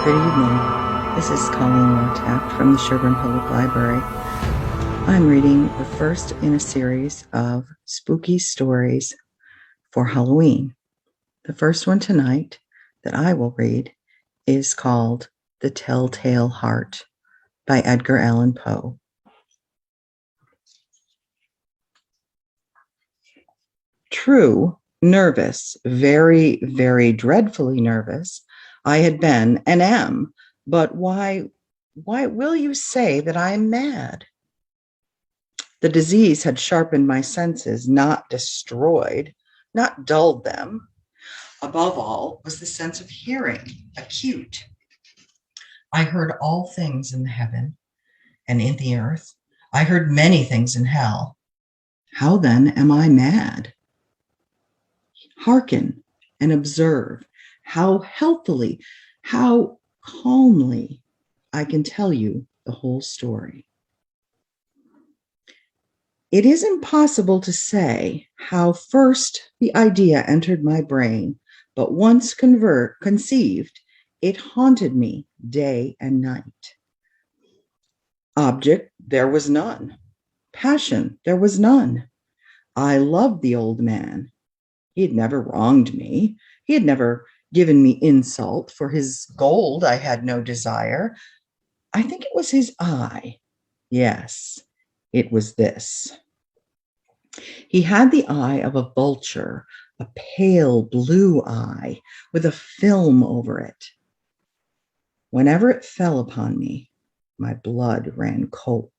Good evening. This is Colleen Lotaft from the Sherburne Public Library. I'm reading the first in a series of spooky stories for Halloween. The first one tonight that I will read is called The Telltale Heart by Edgar Allan Poe. True, nervous, very, very dreadfully nervous, I had been and am, but why will you say that I am mad? The disease had sharpened my senses, not destroyed, not dulled them. Above all was the sense of hearing, acute. I heard all things in the heaven and in the earth. I heard many things in hell. How then am I mad? Hearken and observe how healthily, how calmly I can tell you the whole story. It is impossible to say how first the idea entered my brain, but once conceived, it haunted me day and night. Object there was none. Passion there was none. I loved the old man. He had never wronged me. He had never given me insult. For his gold I had no desire. I think it was his eye. Yes, it was this. He had the eye of a vulture, a pale blue eye with a film over it. Whenever it fell upon me, my blood ran cold.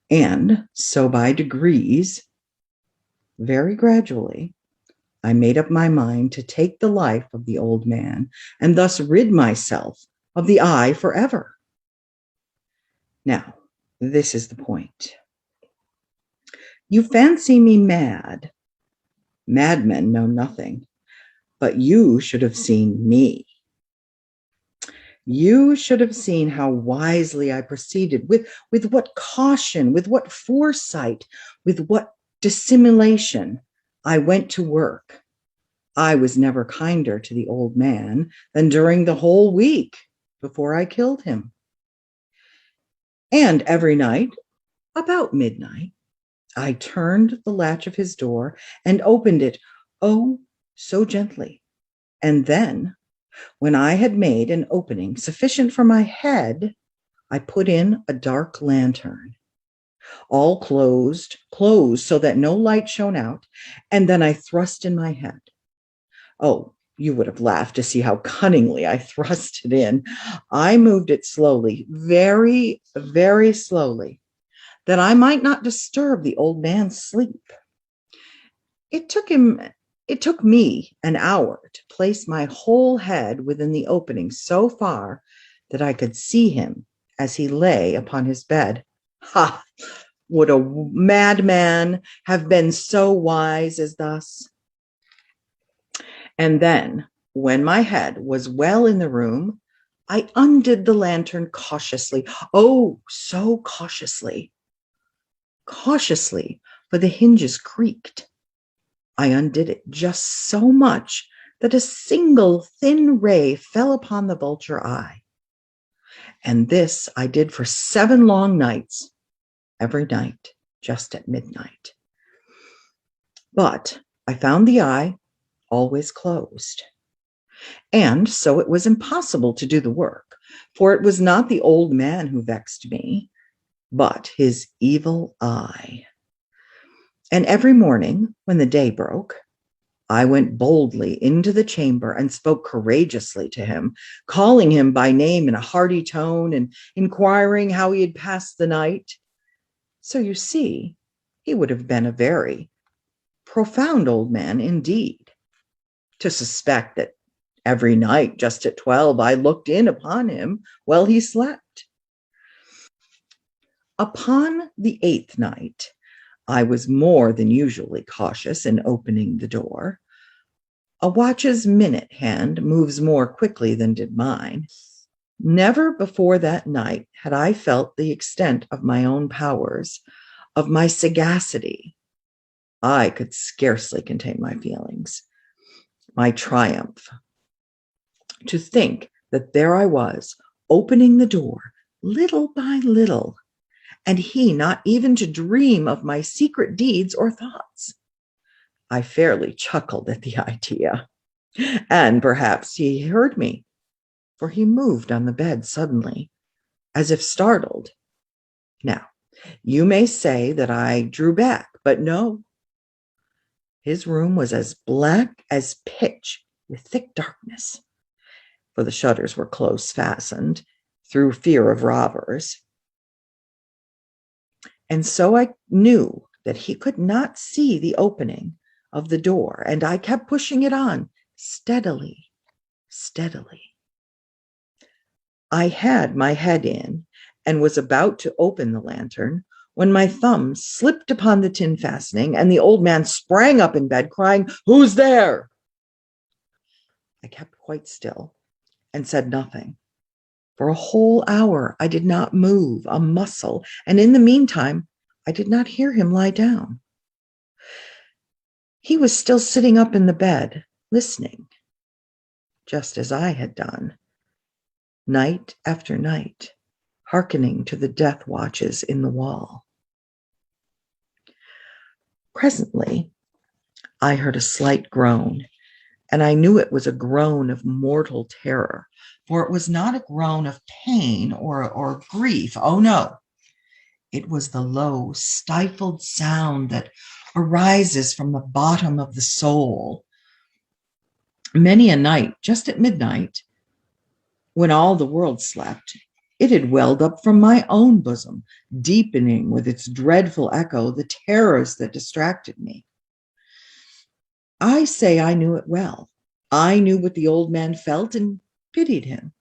And so by degrees, very gradually, I made up my mind to take the life of the old man and thus rid myself of the eye forever. Now, this is the point. You fancy me mad. Madmen know nothing, but you should have seen me. You should have seen how wisely I proceeded, with what caution, with what foresight, with what dissimulation I went to work. I was never kinder to the old man than during the whole week before I killed him. And every night, about midnight, I turned the latch of his door and opened it, oh, so gently. And then, when I had made an opening sufficient for my head, I put in a dark lantern, all closed so that no light shone out, and then I thrust in my head. Oh, you would have laughed to see how cunningly I thrust it in. I moved it slowly, very, very slowly, that I might not disturb the old man's sleep. It took me an hour to place my whole head within the opening so far that I could see him as he lay upon his bed. Ha! Would a madman have been so wise as thus? And then, when my head was well in the room, I undid the lantern cautiously. Oh, so cautiously. Cautiously, for the hinges creaked. I undid it just so much that a single thin ray fell upon the vulture eye. And this I did for 7 long nights, every night, just at midnight. But I found the eye always closed. And so it was impossible to do the work, for it was not the old man who vexed me, but his evil eye. And every morning, when the day broke, I went boldly into the chamber and spoke courageously to him, calling him by name in a hearty tone and inquiring how he had passed the night. So you see, he would have been a very profound old man indeed, to suspect that every night, just at 12, I looked in upon him while he slept. Upon the 8th night, I was more than usually cautious in opening the door. A watch's minute hand moves more quickly than did mine. Never before that night had I felt the extent of my own powers, of my sagacity. I could scarcely contain my feelings, my triumph. To think that there I was, opening the door little by little, and he not even to dream of my secret deeds or thoughts. I fairly chuckled at the idea, and perhaps he heard me, for he moved on the bed suddenly, as if startled. Now, you may say that I drew back, but no. His room was as black as pitch with thick darkness, for the shutters were close fastened through fear of robbers. And so I knew that he could not see the opening of the door, and I kept pushing it on steadily, steadily. I had my head in and was about to open the lantern when my thumb slipped upon the tin fastening, and the old man sprang up in bed, crying, "Who's there?" I kept quite still and said nothing. For a whole hour I did not move a muscle, and in the meantime I did not hear him lie down. He was still sitting up in the bed, listening, just as I had done, night after night, hearkening to the death watches in the wall. Presently, I heard a slight groan, and I knew it was a groan of mortal terror, for it was not a groan of pain or grief. Oh, no. It was the low, stifled sound that arises from the bottom of the soul. Many a night, just at midnight, when all the world slept, it had welled up from my own bosom, deepening with its dreadful echo the terrors that distracted me. I say I knew it well. I knew what the old man felt and pitied him,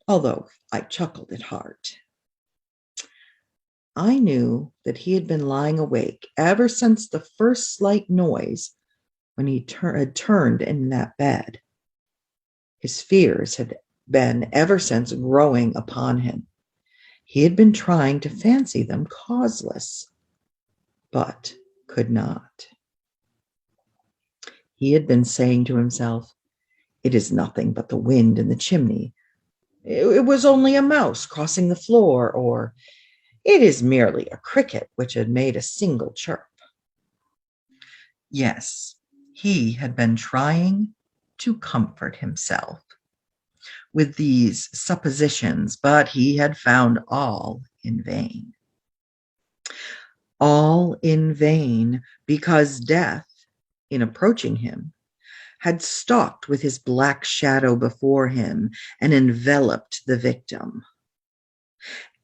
although I chuckled at heart. I knew that he had been lying awake ever since the first slight noise when he had turned in that bed. His fears had been ever since growing upon him. He had been trying to fancy them causeless, but could not. He had been saying to himself, "It is nothing but the wind in the chimney. It was only a mouse crossing the floor," or "It is merely a cricket which had made a single chirp." Yes, he had been trying to comfort himself with these suppositions, but he had found all in vain. All in vain, because death, in approaching him, had stalked with his black shadow before him and enveloped the victim.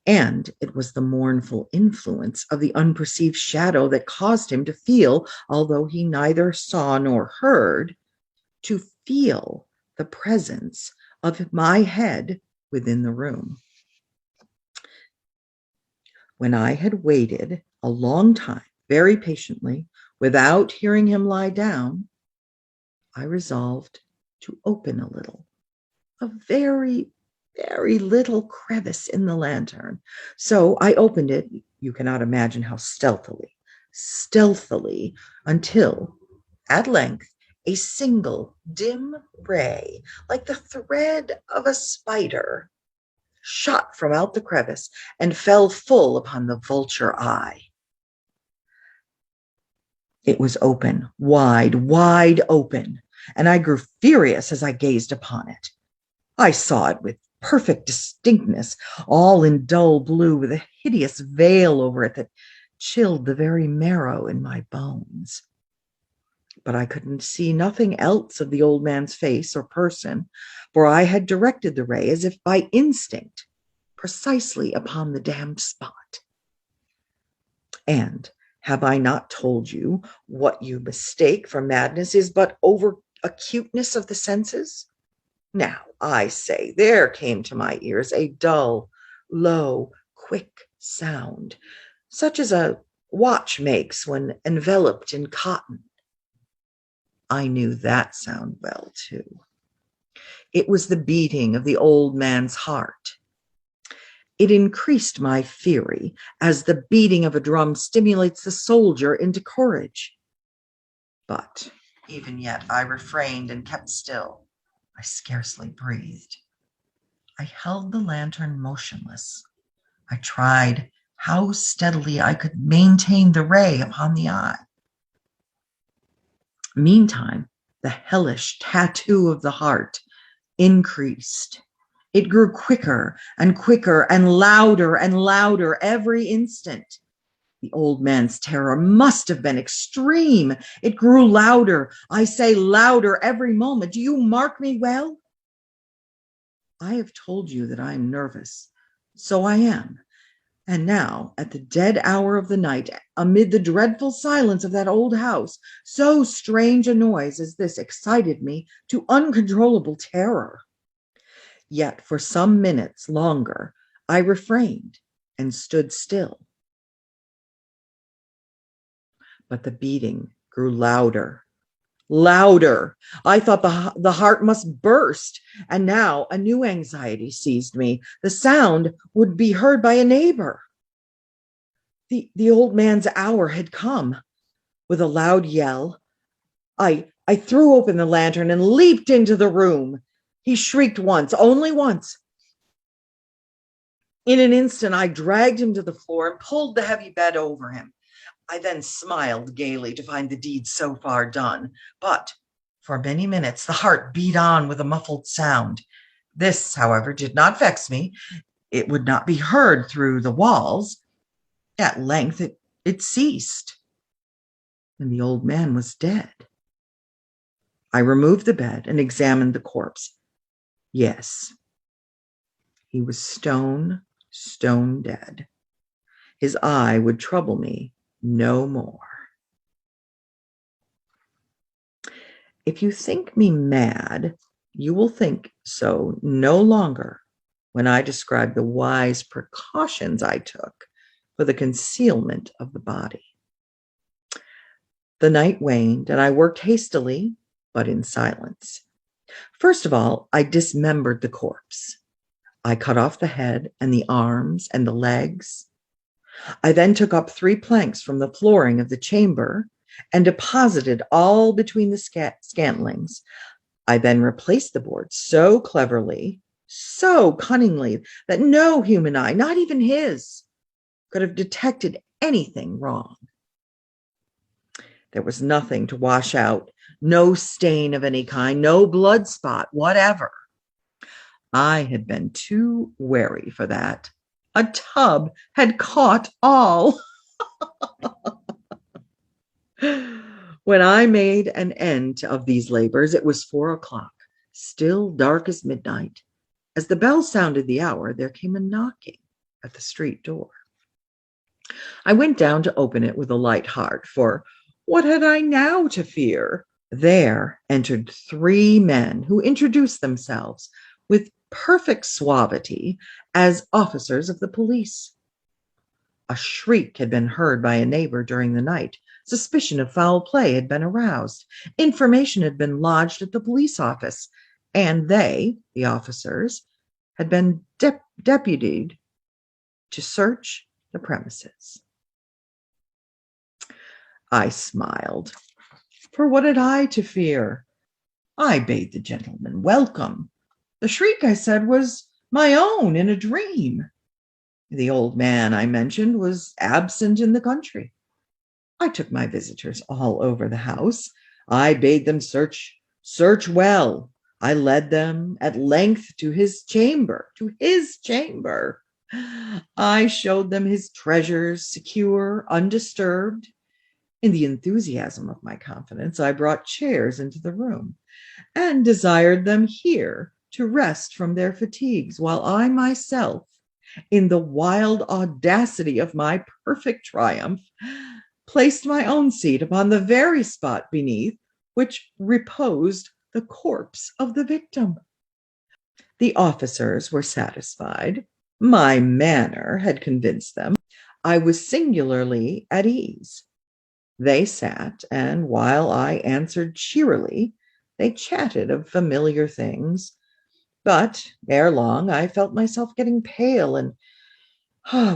And it was the mournful influence of the unperceived shadow that caused him to feel, although he neither saw nor heard, to feel the presence of my head within the room. When I had waited a long time, very patiently, without hearing him lie down, I resolved to open a little, a very, very little crevice in the lantern. So I opened it, you cannot imagine how stealthily, until at length a single dim ray, like the thread of a spider, shot from out the crevice and fell full upon the vulture eye. It was open, wide, wide open, and I grew furious as I gazed upon it. I saw it with perfect distinctness, all in dull blue, with a hideous veil over it that chilled the very marrow in my bones. But I couldn't see nothing else of the old man's face or person, for I had directed the ray as if by instinct, precisely upon the damned spot. And have I not told you what you mistake for madness is but over acuteness of the senses? Now, I say, there came to my ears a dull, low, quick sound, such as a watch makes when enveloped in cotton. I knew that sound well, too. It was the beating of the old man's heart. It increased my fury, as the beating of a drum stimulates the soldier into courage. But even yet I refrained and kept still. I scarcely breathed. I held the lantern motionless. I tried how steadily I could maintain the ray upon the eye. Meantime, the hellish tattoo of the heart increased. It grew quicker and quicker and louder every instant. The old man's terror must have been extreme. It grew louder. I say louder every moment. Do you mark me well? I have told you that I am nervous. So I am. And now, at the dead hour of the night, amid the dreadful silence of that old house, so strange a noise as this excited me to uncontrollable terror. Yet for some minutes longer, I refrained and stood still. But the beating grew louder. I thought the heart must burst, and now a new anxiety seized me. The sound would be heard by a neighbor. The old man's hour had come. With a loud yell, I threw open the lantern and leaped into the room. He shrieked once, only once. In an instant, I dragged him to the floor and pulled the heavy bed over him. I then smiled gaily to find the deed so far done, but for many minutes the heart beat on with a muffled sound. This, however, did not vex me. It would not be heard through the walls. At length it ceased, and the old man was dead. I removed the bed and examined the corpse. Yes, he was stone dead. His eye would trouble me no more. If you think me mad, you will think so no longer when I describe the wise precautions I took for the concealment of the body. The night waned, and I worked hastily, but in silence. First of all, I dismembered the corpse. I cut off the head and the arms and the legs. I then took up 3 planks from the flooring of the chamber and deposited all between the scantlings. I then replaced the boards so cleverly, so cunningly, that no human eye, not even his, could have detected anything wrong. There was nothing to wash out, no stain of any kind, no blood spot whatever. I had been too wary for that. A tub had caught all. When I made an end of these labors, it was 4 o'clock, still dark as midnight. As the bell sounded the hour, there came a knocking at the street door. I went down to open it with a light heart, for what had I now to fear? There entered 3 men who introduced themselves with perfect suavity as officers of the police. A shriek had been heard by a neighbor during the night. Suspicion of foul play had been aroused. Information had been lodged at the police office, and they, the officers, had been deputed to search the premises. I smiled, for what had I to fear? I bade the gentleman welcome. The shriek, I said, was my own in a dream. The old man I mentioned was absent in the country. I took my visitors all over the house. I bade them search well. I led them at length to his chamber, I showed them his treasures, secure, undisturbed. In the enthusiasm of my confidence, I brought chairs into the room and desired them here to rest from their fatigues, while I myself, in the wild audacity of my perfect triumph, placed my own seat upon the very spot beneath which reposed the corpse of the victim. The officers were satisfied. My manner had convinced them. I was singularly at ease. They sat, and while I answered cheerily, they chatted of familiar things. But ere long, I felt myself getting pale and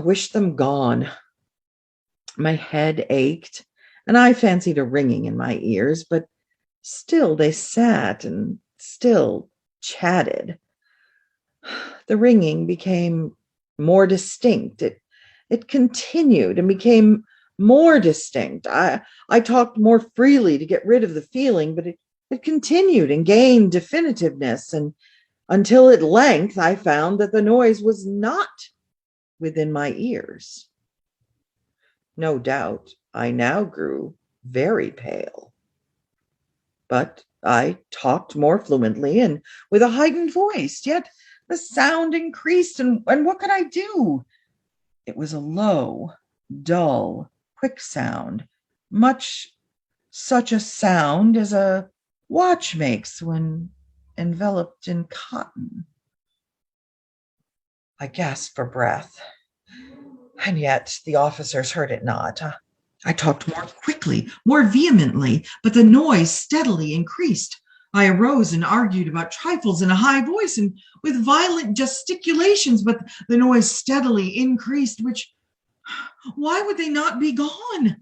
wished them gone. My head ached, and I fancied a ringing in my ears, but still they sat and still chatted. The ringing became more distinct. It continued and became more distinct. I talked more freely to get rid of the feeling, but it continued and gained definitiveness, and until at length I found that the noise was not within my ears. No doubt I now grew very pale, but I talked more fluently and with a heightened voice, yet the sound increased, and what could I do? It was a low, dull, quick sound, much such a sound as a watch makes when enveloped in cotton. I gasped for breath, and yet the officers heard it not. I talked more quickly, more vehemently, but the noise steadily increased. I arose and argued about trifles in a high voice and with violent gesticulations, but the noise steadily increased, why would they not be gone?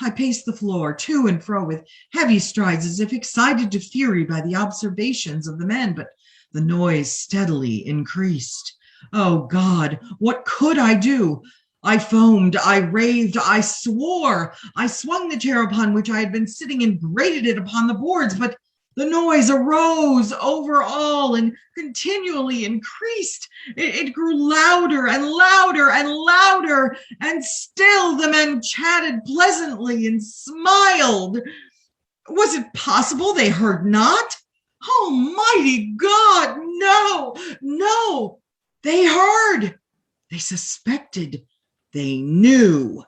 I paced the floor to and fro with heavy strides as if excited to fury by the observations of the men, but the noise steadily increased. Oh God, what could I do? I foamed, I raved, I swore. I swung the chair upon which I had been sitting and grated it upon the boards, but the noise arose over all and continually increased. It grew louder and louder and louder, and still the men chatted pleasantly and smiled. Was it possible they heard not? Almighty God, no, no. They heard, they suspected, they knew.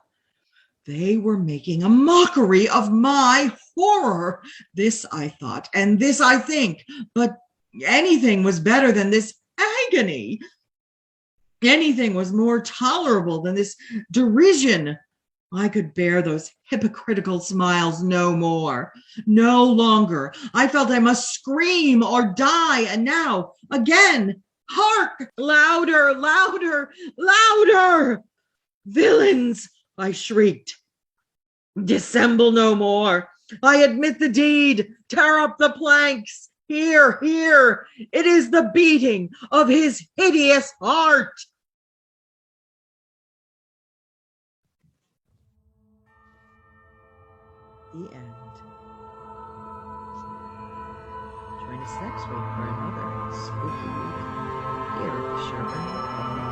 They were making a mockery of my horror. This I thought, and this I think, but anything was better than this agony. Anything was more tolerable than this derision. I could bear those hypocritical smiles no more, no longer. I felt I must scream or die, and now, again, hark! Louder, louder, louder! Villains! I shrieked. Dissemble no more. I admit the deed. Tear up the planks. Here, here. It is the beating of his hideous heart. The end. Join us next week for another spooky reading here at the Sherman Public